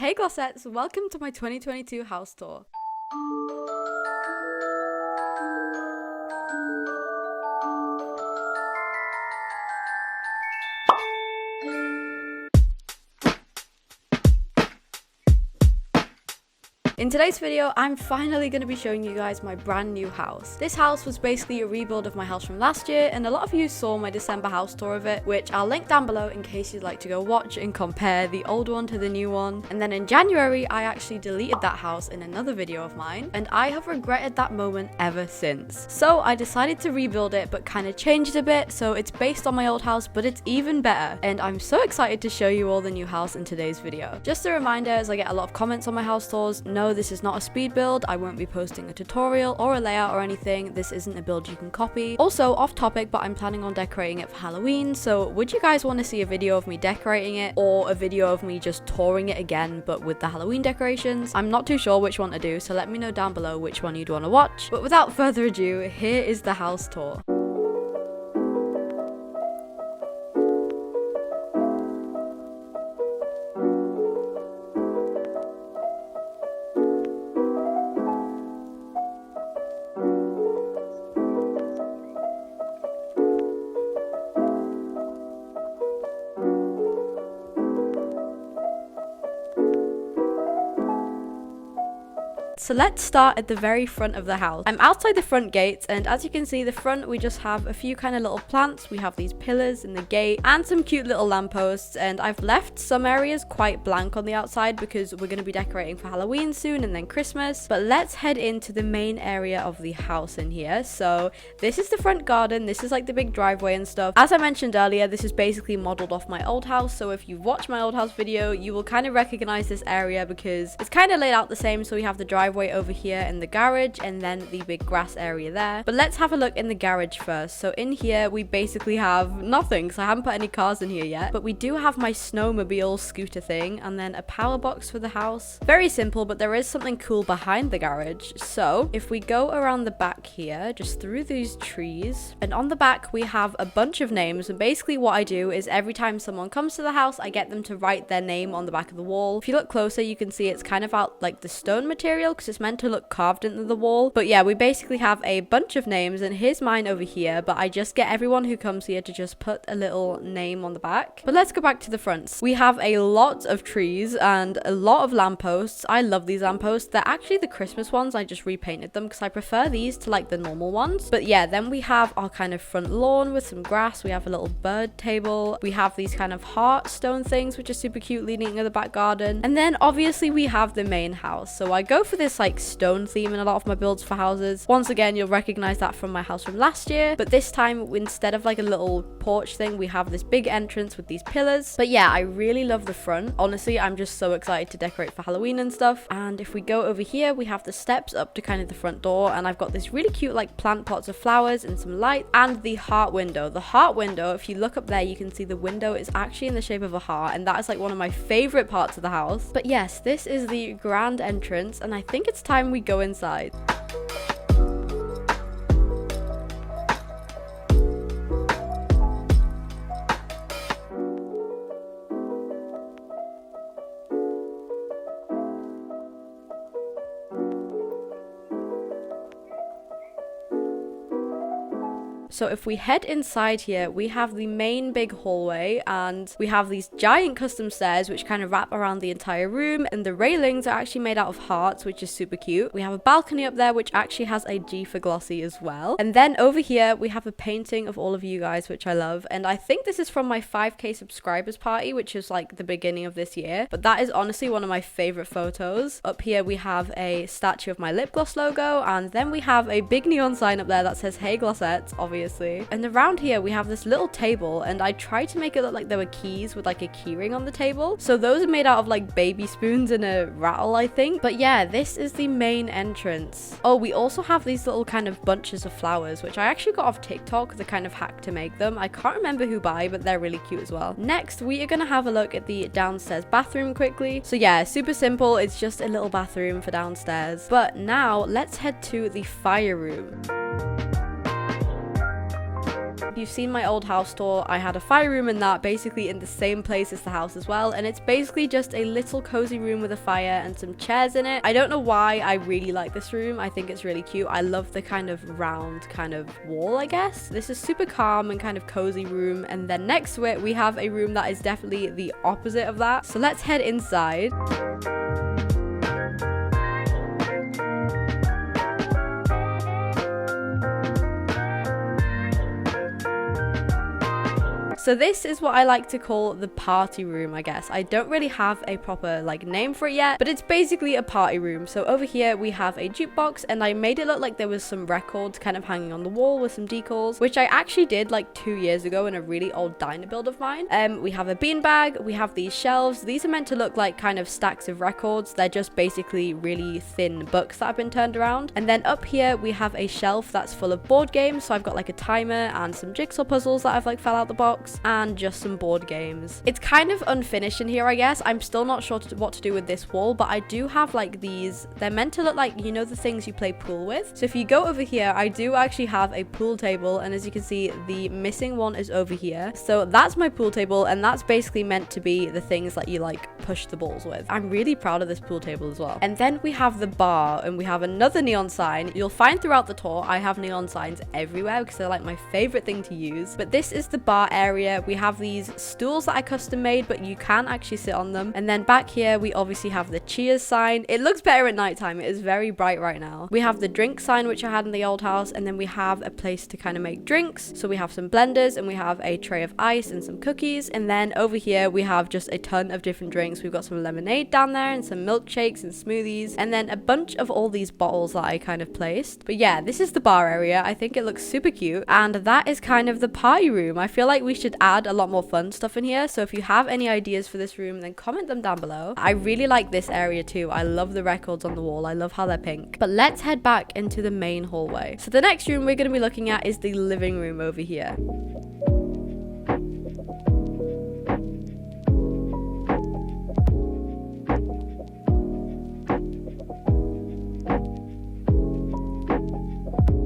Hey glossettes, welcome to my 2022 house tour. In today's video, I'm finally going to be showing you guys my brand new house. This house was basically a rebuild of my house from last year, and a lot of you saw my December house tour of it, which I'll link down below in case you'd like to go watch and compare the old one to the new one. And then in January, I actually deleted that house in another video of mine, and I have regretted that moment ever since. So I decided to rebuild it, but kind of changed a bit, so it's based on my old house, but it's even better. And I'm so excited to show you all the new house in today's video. Just a reminder, as I get a lot of comments on my house tours, no, this is not a speed build. I won't be posting a tutorial or a layout or anything. This isn't a build you can copy. Also, off topic, but I'm planning on decorating it for Halloween, so would you guys want to see a video of me decorating it or a video of me just touring it again but with the Halloween decorations? I'm not too sure which one to do, so let me know down below which one you'd want to watch. But without further ado, here is the house tour. So let's start at the very front of the house. I'm outside the front gates, and as you can see, the front we just have a few kind of little plants. We have these pillars in the gate and some cute little lampposts, and I've left some areas quite blank on the outside because we're going to be decorating for Halloween soon and then Christmas. But let's head into the main area of the house in here. So this is the front garden. This is like the big driveway and stuff. As I mentioned earlier, this is basically modeled off my old house, so if you've watched my old house video, you will kind of recognize this area because it's kind of laid out the same. So we have the driveway over here in the garage and then the big grass area there. But let's have a look in the garage first. So in here we basically have nothing, so I haven't put any cars in here yet, but we do have my snowmobile scooter thing and then a power box for the house. Very simple, but there is something cool behind the garage. So if we go around the back here, just through these trees, and on the back we have a bunch of names, and basically what I do is every time someone comes to the house, I get them to write their name on the back of the wall. If you look closer, you can see it's kind of out like the stone material because it's meant to look carved into the wall. But yeah, we basically have a bunch of names, and here's mine over here, but I just get everyone who comes here to just put a little name on the back. But let's go back to the fronts. We have a lot of trees and a lot of lampposts. I love these lampposts. They're actually the Christmas ones. I just repainted them because I prefer these to like the normal ones. But yeah, then we have our kind of front lawn with some grass. We have a little bird table. We have these kind of heart stone things, which are super cute, leading into the back garden. And then obviously we have the main house. So I go for this like stone theme in a lot of my builds for houses. Once again, you'll recognize that from my house from last year, but this time instead of like a little porch thing, we have this big entrance with these pillars. But yeah, I really love the front. Honestly, I'm just so excited to decorate for Halloween and stuff. And if we go over here, we have the steps up to kind of the front door, and I've got this really cute like plant pots of flowers and some light, and the heart window. The heart window, if you look up there, you can see the window is actually in the shape of a heart, and that is like one of my favorite parts of the house. But yes, this is the grand entrance, and I think it's time we go inside. So if we head inside here, we have the main big hallway, and we have these giant custom stairs which kind of wrap around the entire room, and the railings are actually made out of hearts, which is super cute. We have a balcony up there which actually has a G for glossy as well. And then over here we have a painting of all of you guys, which I love, and I think this is from my 5k subscribers party, which is like the beginning of this year, but that is honestly one of my favorite photos. Up here we have a statue of my lip gloss logo, and then we have a big neon sign up there that says "Hey glossettes," obviously. And around here we have this little table, and I tried to make it look like there were keys with like a keyring on the table. So those are made out of like baby spoons and a rattle, I think. But yeah, this is the main entrance. Oh, we also have these little kind of bunches of flowers, which I actually got off TikTok, the kind of hack to make them. I can't remember who by, but they're really cute as well. Next, we are gonna have a look at the downstairs bathroom quickly. So yeah, super simple. It's just a little bathroom for downstairs. But now let's head to the fire room. If you've seen my old house tour, I had a fire room in that, basically in the same place as the house as well, and it's basically just a little cozy room with a fire and some chairs in it. I don't know why I really like this room. I think it's really cute. I love the kind of round kind of wall, I guess. This is super calm and kind of cozy room, and then next to it we have a room that is definitely the opposite of that. So let's head inside. So this is what I like to call the party room, I guess. I don't really have a proper like name for it yet, but it's basically a party room. So over here we have a jukebox, and I made it look like there was some records kind of hanging on the wall with some decals, which I actually did like 2 years ago in a really old diner build of mine. We have a beanbag, we have these shelves. These are meant to look like kind of stacks of records. They're just basically really thin books that have been turned around. And then up here we have a shelf that's full of board games. So I've got like a timer and some jigsaw puzzles that I've like fell out the box, and just some board games. It's kind of unfinished in here, I guess. I'm still not sure what to do with this wall, but I do have like these. They're meant to look like, you know, the things you play pool with. So if you go over here, I do actually have a pool table, and as you can see, the missing one is over here. So that's my pool table, and that's basically meant to be the things that you like push the balls with. I'm really proud of this pool table as well. And then we have the bar, and we have another neon sign. You'll find throughout the tour I have neon signs everywhere because they're like my favorite thing to use. But this is the bar area. We have these stools that I custom made, but you can actually sit on them. And then back here we obviously have the cheers sign. It looks better at nighttime. It is very bright right now. We have the drink sign, which I had in the old house, and then we have a place to kind of make drinks. So we have some blenders, and we have a tray of ice and some cookies. And then over here we have just a ton of different drinks. We've got some lemonade down there and some milkshakes and smoothies, and then a bunch of all these bottles that I kind of placed. But yeah, this is the bar area. I think it looks super cute, and that is kind of the party room. I feel like we should add a lot more fun stuff in here. So if you have any ideas for this room, then comment them down below. I really like this area too. I love the records on the wall. I love how they're pink. But let's head back into the main hallway. So the next room we're going to be looking at is the living room over here.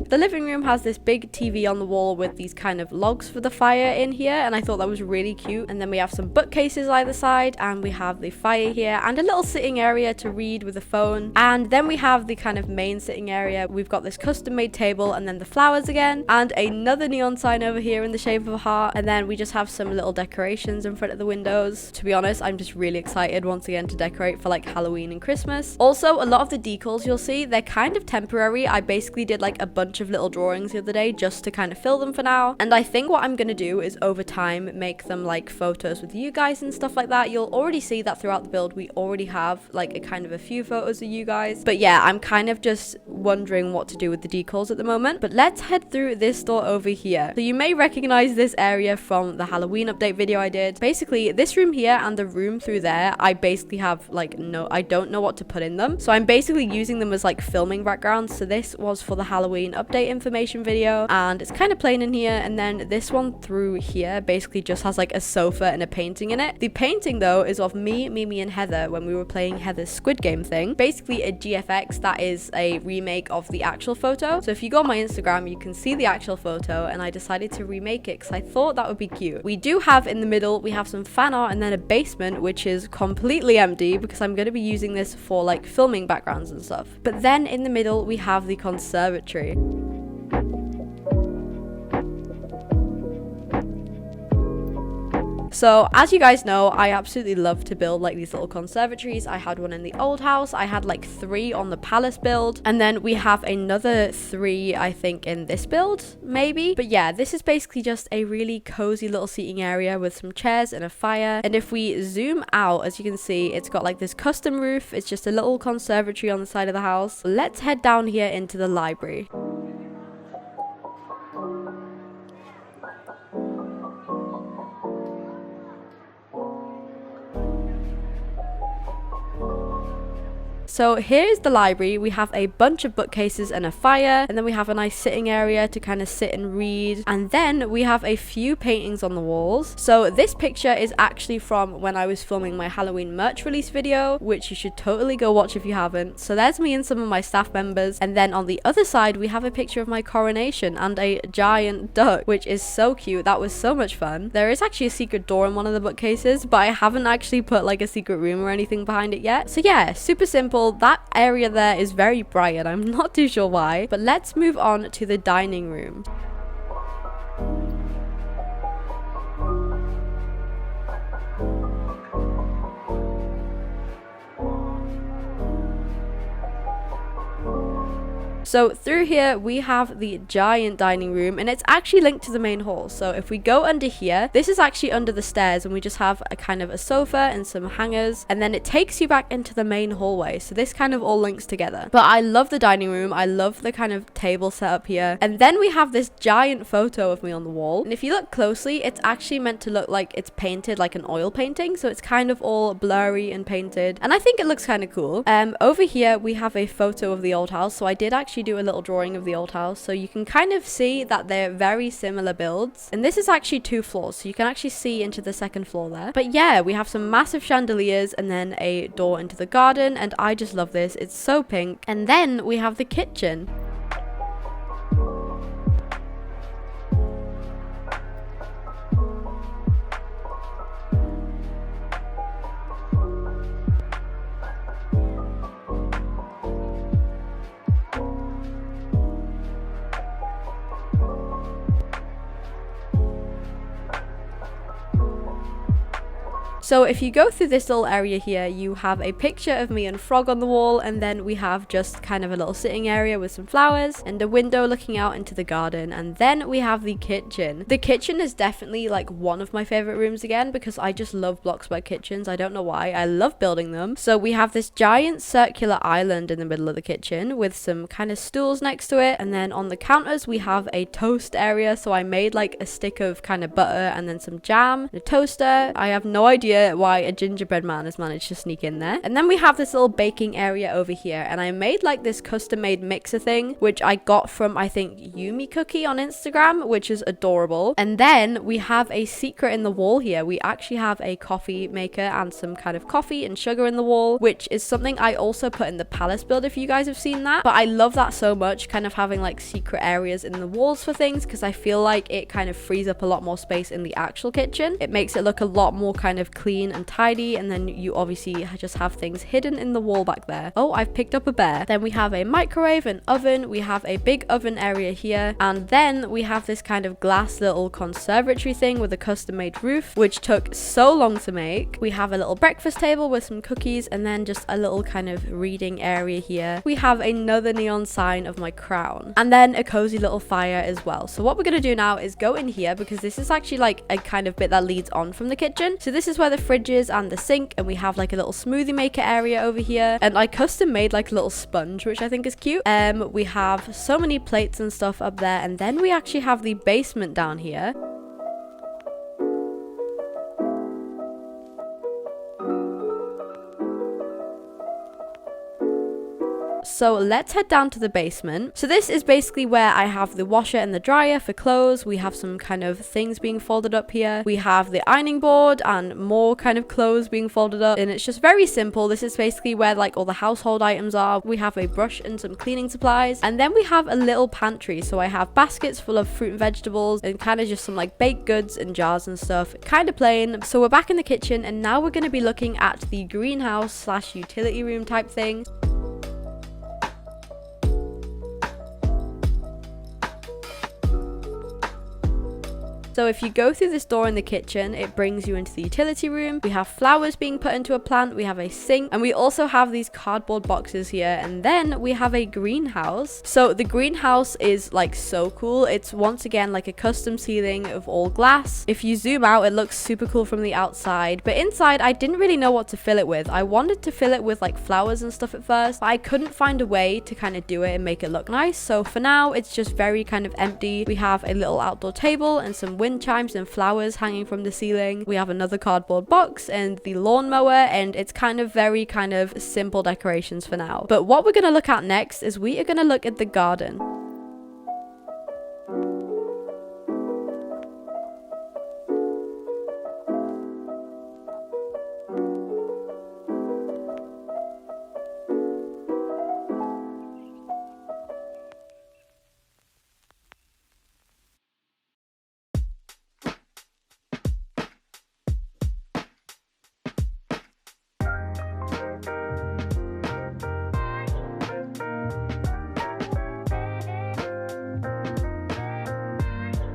The living room has this big TV on the wall with these kind of logs for the fire in here, and I thought that was really cute. And then we have some bookcases either side, and we have the fire here and a little sitting area to read with a phone. And then we have the kind of main sitting area. We've got this custom made table, and then the flowers again, and another neon sign over here in the shape of a heart. And then we just have some little decorations in front of the windows. To be honest, I'm just really excited once again to decorate for like Halloween and Christmas. Also, a lot of the decals you'll see, they're kind of temporary. I basically did like a bunch of little drawings the other day just to kind of fill them for now, and I think what I'm gonna do is over time make them like photos with you guys and stuff like that. You'll already see that throughout the build we already have like a kind of a few photos of you guys, but yeah, I'm kind of just wondering what to do with the decals at the moment. But let's head through this door over here. So you may recognize this area from the Halloween update video I did. Basically this room here and the room through there, I basically have like I don't know what to put in them, so I'm basically using them as like filming backgrounds. So this was for the Halloween update information video, and it's kind of plain in here. And then this one through here basically just has like a sofa and a painting in it. The painting though is of me, Mimi, and Heather when we were playing Heather's Squid Game thing, basically a GFX that is a remake of the actual photo. So if you go on my Instagram you can see the actual photo, and I decided to remake it because I thought that would be cute. We do have in the middle, we have some fan art, and then a basement which is completely empty because I'm going to be using this for like filming backgrounds and stuff. But then in the middle we have the conservatory. So as you guys know, I absolutely love to build like these little conservatories. I had one in the old house, I had like 3 on the palace build, and then we have another 3 I think in this build maybe. But yeah, this is basically just a really cozy little seating area with some chairs and a fire. And if we zoom out, as you can see, it's got like this custom roof. It's just a little conservatory on the side of the house. Let's head down here into the library. So here's the library. We have a bunch of bookcases and a fire, and then we have a nice sitting area to kind of sit and read, and then we have a few paintings on the walls. So this picture is actually from when I was filming my Halloween merch release video, which you should totally go watch if you haven't. So there's me and some of my staff members, and then on the other side we have a picture of my coronation and a giant duck, which is so cute. That was so much fun. There is actually a secret door in one of the bookcases, but I haven't actually put like a secret room or anything behind it yet. So yeah, super simple. That area there is very bright and I'm not too sure why, but let's move on to the dining room. So through here we have the giant dining room, and it's actually linked to the main hall. So if we go under here, this is actually under the stairs, and we just have a kind of a sofa and some hangers, and then it takes you back into the main hallway. So this kind of all links together. But I love the dining room. I love the kind of table set up here. And then we have this giant photo of me on the wall. And if you look closely, it's actually meant to look like it's painted like an oil painting. So it's kind of all blurry and painted. And I think it looks kind of cool. Over here, we have a photo of the old house. So I did actually do a little drawing of the old house, so you can kind of see that they're very similar builds, and this is actually 2 floors, so you can actually see into the 2nd floor there. But yeah, we have some massive chandeliers and then a door into the garden, and I just love this. It's so pink. And then we have the kitchen. So if you go through this little area here, you have a picture of me and Frog on the wall, and then we have just kind of a little sitting area with some flowers and a window looking out into the garden, and then we have the kitchen. The kitchen is definitely like one of my favorite rooms again, because I just love Bloxburg kitchens. I don't know why. I love building them. So we have this giant circular island in the middle of the kitchen with some kind of stools next to it, and then on the counters we have a toast area. So I made like a stick of kind of butter and then some jam, a toaster. I have no idea why a gingerbread man has managed to sneak in there. And then we have this little baking area over here, and I made like this custom made mixer thing, which I got from I think Yumi Cookie on Instagram, which is adorable. And then we have a secret in the wall here. We actually have a coffee maker and some kind of coffee and sugar in the wall, which is something I also put in the palace build if you guys have seen that. But I love that so much, kind of having like secret areas in the walls for things, because I feel like it kind of frees up a lot more space in the actual kitchen. It makes it look a lot more kind of clean and tidy, and then you obviously just have things hidden in the wall back there. Oh, I've picked up a bear. Then we have a microwave, an oven, we have a big oven area here, and then we have this kind of glass little conservatory thing with a custom made roof, which took so long to make. We have a little breakfast table with some cookies, and then just a little kind of reading area here. We have another neon sign of my crown, and then a cozy little fire as well. So what we're going to do now is go in here, because this is actually like a kind of bit that leads on from the kitchen. So this is where the fridge is and the sink, and we have like a little smoothie maker area over here, and I custom made like a little sponge, which I think is cute. We have so many plates and stuff up there, and then we actually have the basement down here. So let's head down to the basement. So this is basically where I have the washer and the dryer for clothes. We have some kind of things being folded up here. We have the ironing board and more kind of clothes being folded up, and it's just very simple. This is basically where like all the household items are. We have a brush and some cleaning supplies, and then we have a little pantry. So I have baskets full of fruit and vegetables, and kind of just some like baked goods and jars and stuff, kind of plain. So we're back in the kitchen, and now we're going to be looking at the greenhouse slash utility room type thing. So if you go through this door in the kitchen, it brings you into the utility room. We have flowers being put into a plant, we have a sink, and we also have these cardboard boxes here, and then we have a greenhouse. So the greenhouse is like so cool. It's once again like a custom ceiling of all glass. If you zoom out, it looks super cool from the outside, but inside I didn't really know what to fill it with. I wanted to fill it with like flowers and stuff at first, but I couldn't find a way to kind of do it and make it look nice. So for now, it's just very kind of empty. We have a little outdoor table and some wind chimes and flowers hanging from the ceiling. We have another cardboard box and the lawnmower, and it's kind of very simple decorations for now. But what we're going to look at next is we are going to look at the garden.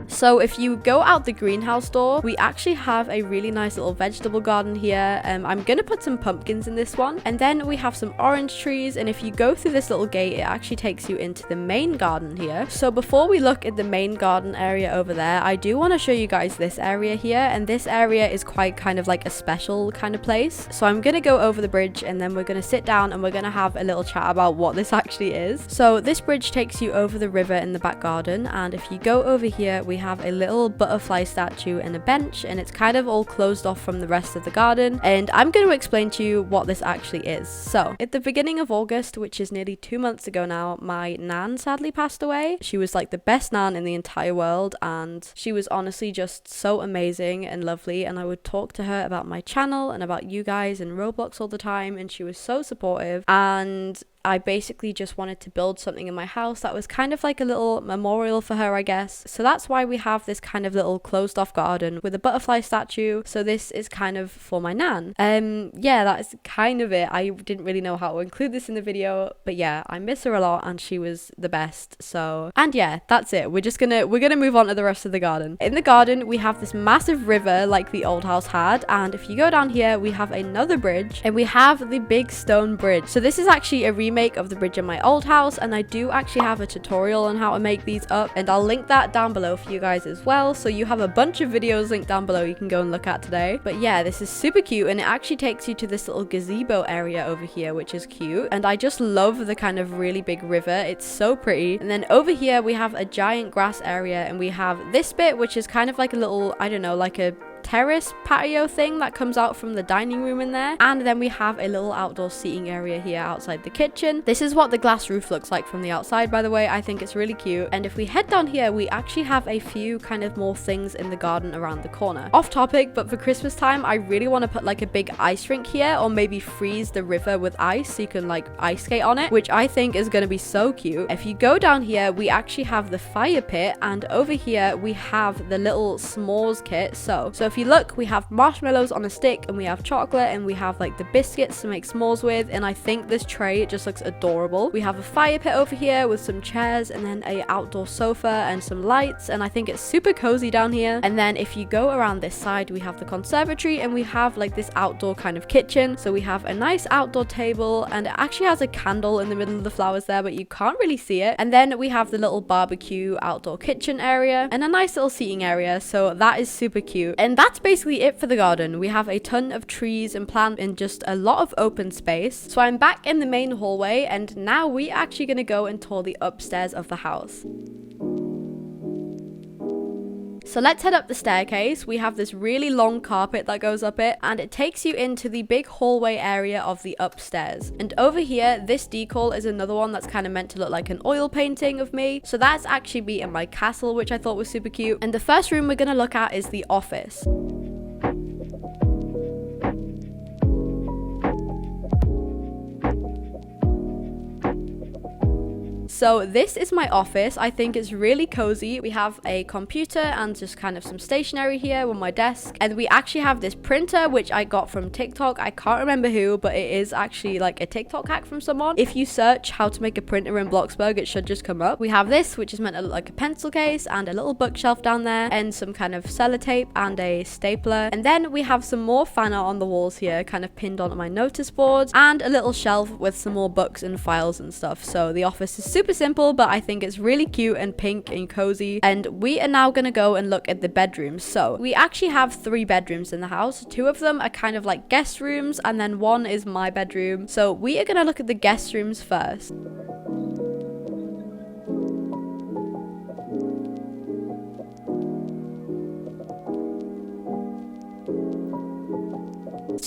So if you go out the greenhouse door, we actually have a really nice little vegetable garden here. I'm gonna put some pumpkins in this one, and then we have some orange trees, and if you go through this little gate, it actually takes you into the main garden here. So before we look at the main garden area over there, I do want to show you guys this area here, and this area is quite like a special kind of place. So I'm gonna go over the bridge, and then we're gonna sit down and we're gonna have a little chat about what this actually is. So this bridge takes you over the river in the back garden, and if you go over here, we have a little butterfly statue and a bench, and it's kind of all closed off from the rest of the garden, and I'm going to explain to you what this actually is. So at the beginning of August, which is nearly 2 months ago now, my nan sadly passed away. She was like the best nan in the entire world, and she was honestly just so amazing and lovely, and I would talk to her about my channel and about you guys and Roblox all the time, and she was so supportive, and I basically just wanted to build something in my house that was kind of like a little memorial for her, I guess. So that's why we have this kind of little closed off garden with a butterfly statue. So this is kind of for my nan. Yeah, that is kind of it. I didn't really know how to include this in the video, but yeah, I miss her a lot and she was the best. So, and yeah, that's it. We're gonna move on to the rest of the garden. In the garden, we have this massive river like the old house had, and if you go down here, we have another bridge, and we have the big stone bridge. So this is actually a remake of the bridge in my old house, and I do actually have a tutorial on how to make these up, and I'll link that down below for you guys as well, so you have a bunch of videos linked down below you can go and look at today. But yeah, this is super cute, and it actually takes you to this little gazebo area over here, which is cute, and I just love the kind of really big river. It's so pretty. And then over here we have a giant grass area, and we have this bit which is kind of like a little, I don't know, like a terrace patio thing that comes out from the dining room in there, and then we have a little outdoor seating area here outside the kitchen. This is what the glass roof looks like from the outside, by the way. I think it's really cute. And if we head down here, we actually have a few kind of more things in the garden around the corner. Off topic, but for Christmas time I really want to put like a big ice rink here, or maybe freeze the river with ice so you can like ice skate on it, which I think is going to be so cute. If you go down here, we actually have the fire pit, and over here we have the little s'mores kit. So if you look, we have marshmallows on a stick, and we have chocolate, and we have like the biscuits to make s'mores with, and I think this tray just looks adorable. We have a fire pit over here with some chairs, and then a outdoor sofa and some lights, and I think it's super cozy down here. And then if you go around this side, we have the conservatory, and we have like this outdoor kind of kitchen. So we have a nice outdoor table, and it actually has a candle in the middle of the flowers there, but you can't really see it. And then we have the little barbecue outdoor kitchen area and a nice little seating area, so that is super cute. And that's basically it for the garden. We have a ton of trees and plants and just a lot of open space. So I'm back in the main hallway, and now we're actually going to go and tour the upstairs of the house. So let's head up the staircase. We have this really long carpet that goes up it, and it takes you into the big hallway area of the upstairs. And over here, this decal is another one that's kind of meant to look like an oil painting of me. So that's actually be in my castle, which I thought was super cute. And the first room we're going to look at is the office. So this is my office. I think it's really cozy. We have a computer and just kind of some stationery here on my desk. And we actually have this printer, which I got from TikTok. I can't remember who, but it is actually like a TikTok hack from someone. If you search how to make a printer in Bloxburg, it should just come up. We have this, which is meant to look like a pencil case, and a little bookshelf down there, and some kind of sellotape and a stapler. And then we have some more fan art on the walls here, kind of pinned onto my notice boards, and a little shelf with some more books and files and stuff. So the office is super simple, but I think it's really cute and pink and cozy. And we are now gonna go and look at the bedrooms. So we actually have 3 bedrooms in the house. 2 of them are kind of like guest rooms, and then 1 is my bedroom. So we are gonna look at the guest rooms first.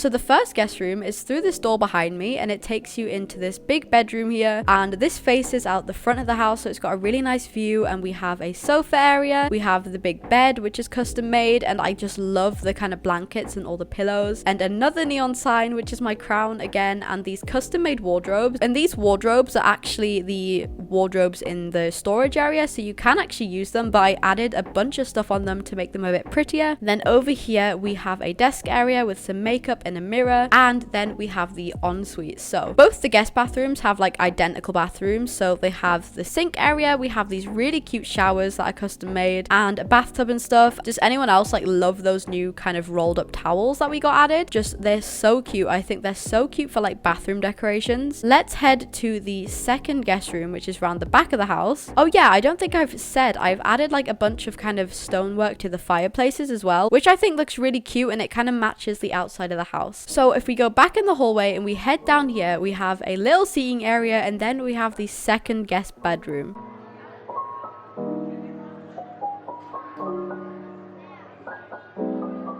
So the first guest room is through this door behind me, and it takes you into this big bedroom here, and this faces out the front of the house, so it's got a really nice view. And we have a sofa area, we have the big bed which is custom made, and I just love the kind of blankets and all the pillows, and another neon sign which is my crown again, and these custom made wardrobes. And these wardrobes are actually the wardrobes in the storage area, so you can actually use them, but I added a bunch of stuff on them to make them a bit prettier. Then over here we have a desk area with some makeup and a mirror, and then we have the ensuite. So both the guest bathrooms have like identical bathrooms, so they have the sink area, we have these really cute showers that are custom made, and a bathtub and stuff. Does anyone else like love those new kind of rolled up towels that we got added? Just they're so cute. I think they're so cute for like bathroom decorations. Let's head to the second guest room, which is around the back of the house. Oh yeah, I don't think I've said I've added like a bunch of kind of stonework to the fireplaces as well, which I think looks really cute, and it kind of matches the outside of the house. So if we go back in the hallway and we head down here, we have a little seating area, and then we have the second guest bedroom.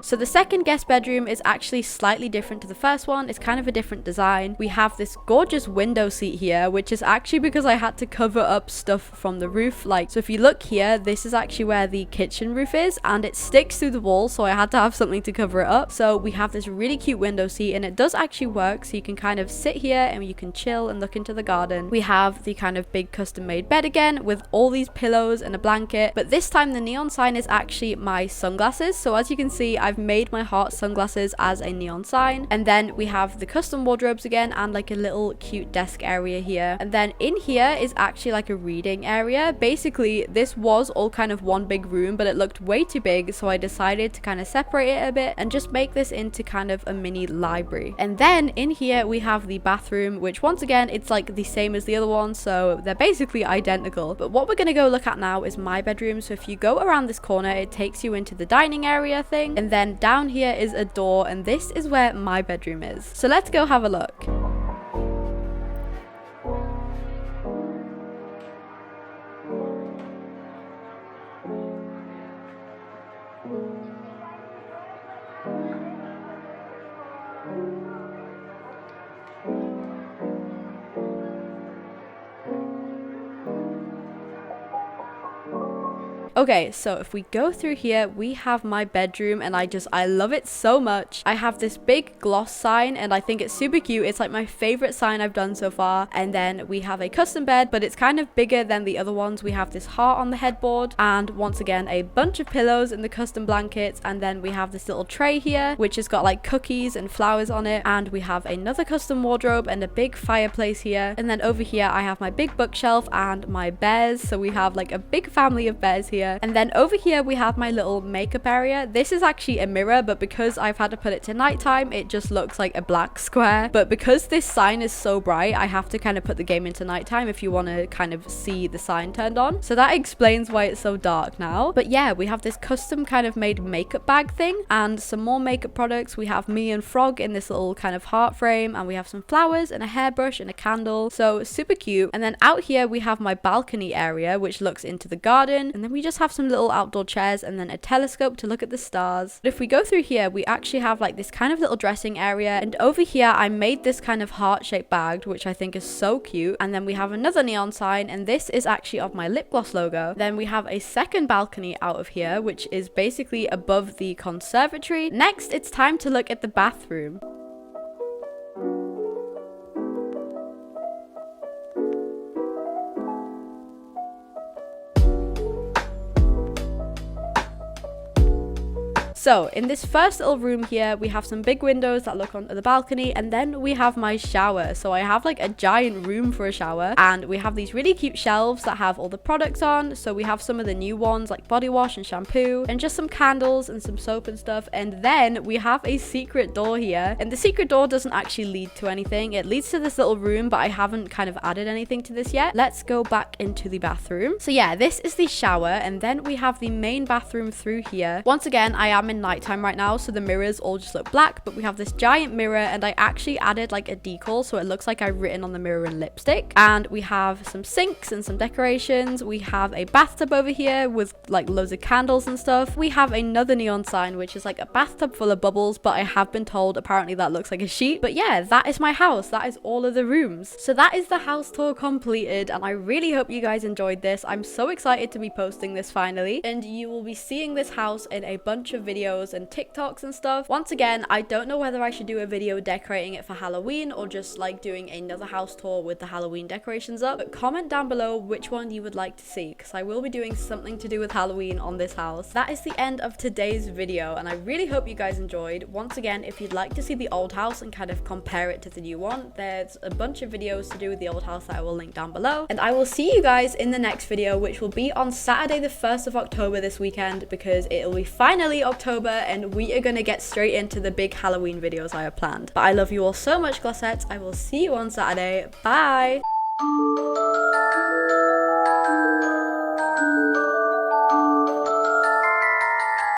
So the second guest bedroom is actually slightly different to the first one. It's kind of a different design. We have this gorgeous window seat here, which is actually because I had to cover up stuff from the roof. Like, so if you look here, this is actually where the kitchen roof is, and it sticks through the wall, so I had to have something to cover it up. So we have this really cute window seat, and it does actually work, so you can kind of sit here and you can chill and look into the garden. We have the kind of big custom made bed again with all these pillows and a blanket, but this time the neon sign is actually my sunglasses. So as you can see, I've made my heart sunglasses as a neon sign. And then we have the custom wardrobes again, and like a little cute desk area here. And then in here is actually like a reading area. Basically this was all kind of one big room, but it looked way too big, so I decided to kind of separate it a bit and just make this into kind of a mini library. And then in here we have the bathroom, which once again it's like the same as the other one, so they're basically identical. But what we're gonna go look at now is my bedroom. So if you go around this corner, it takes you into the dining area thing, and then down here is a door, and this is where my bedroom is. So let's go have a look. Okay, so if we go through here, we have my bedroom, and I love it so much. I have this big gloss sign, and I think it's super cute. It's like my favorite sign I've done so far. And then we have a custom bed, but it's kind of bigger than the other ones. We have this heart on the headboard, and once again a bunch of pillows and the custom blankets. And then we have this little tray here, which has got like cookies and flowers on it. And we have another custom wardrobe and a big fireplace here. And then over here I have my big bookshelf and my bears, so we have like a big family of bears here. And then over here we have my little makeup area. This is actually a mirror, but because I've had to put it to nighttime, it just looks like a black square. But because this sign is so bright, I have to kind of put the game into nighttime if you want to kind of see the sign turned on. So that explains why it's so dark now. But yeah, we have this custom kind of made makeup bag thing and some more makeup products. We have me and Frog in this little kind of heart frame, and we have some flowers and a hairbrush and a candle. So super cute. And then out here we have my balcony area, which looks into the garden. And then we just have some little outdoor chairs and then a telescope to look at the stars. But if we go through here, we actually have like this kind of little dressing area, and over here I made this kind of heart-shaped bag, which I think is so cute. And then we have another neon sign, and this is actually of my lip gloss logo. Then we have a second balcony out of here, which is basically above the conservatory. Next, it's time to look at the bathroom. So in this first little room here, we have some big windows that look onto the balcony, and then we have my shower. So I have like a giant room for a shower, and we have these really cute shelves that have all the products on. So we have some of the new ones like body wash and shampoo, and just some candles and some soap and stuff. And then we have a secret door here, and the secret door doesn't actually lead to anything. It leads to this little room, but I haven't kind of added anything to this yet. Let's go back into the bathroom. So yeah, this is the shower, and then we have the main bathroom through here. Once again, I am in in nighttime right now, so the mirrors all just look black, but we have this giant mirror, and I actually added like a decal so it looks like I've written on the mirror in lipstick. And we have some sinks and some decorations. We have a bathtub over here with like loads of candles and stuff. We have another neon sign, which is like a bathtub full of bubbles, but I have been told apparently that looks like a sheet. But yeah, that is my house. That is all of the rooms. So that is the house tour completed, and I really hope you guys enjoyed this. I'm so excited to be posting this finally, and you will be seeing this house in a bunch of videos and TikToks and stuff. Once again, I don't know whether I should do a video decorating it for Halloween or just like doing another house tour with the Halloween decorations up, but comment down below which one you would like to see, because I will be doing something to do with Halloween on this house. That is the end of today's video, and I really hope you guys enjoyed. Once again, if you'd like to see the old house and kind of compare it to the new one, there's a bunch of videos to do with the old house that I will link down below, and I will see you guys in the next video, which will be on Saturday the 1st of October this weekend, because it will be finally October and we are going to get straight into the big Halloween videos I have planned. But I love you all so much, glossettes. I will see you on Saturday. Bye!